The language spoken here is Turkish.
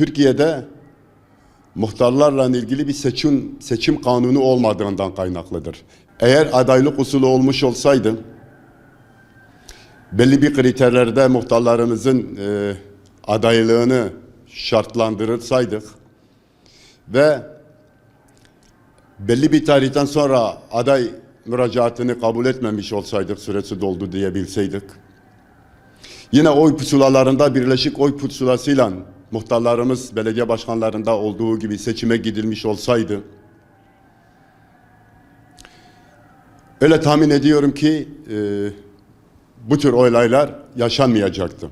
Türkiye'de muhtarlarla ilgili bir seçim kanunu olmadığından kaynaklıdır. Eğer adaylık usulü olmuş olsaydı, belli bir kriterlerde muhtarlarımızın adaylığını şartlandırırsaydık ve belli bir tarihten sonra aday müracaatını kabul etmemiş olsaydık, süresi doldu diyebilseydik, yine oy pusulalarında birleşik oy pusulasıyla muhtarlarımız belediye başkanlarında olduğu gibi seçime gidilmiş olsaydı, öyle tahmin ediyorum ki bu tür olaylar yaşanmayacaktı.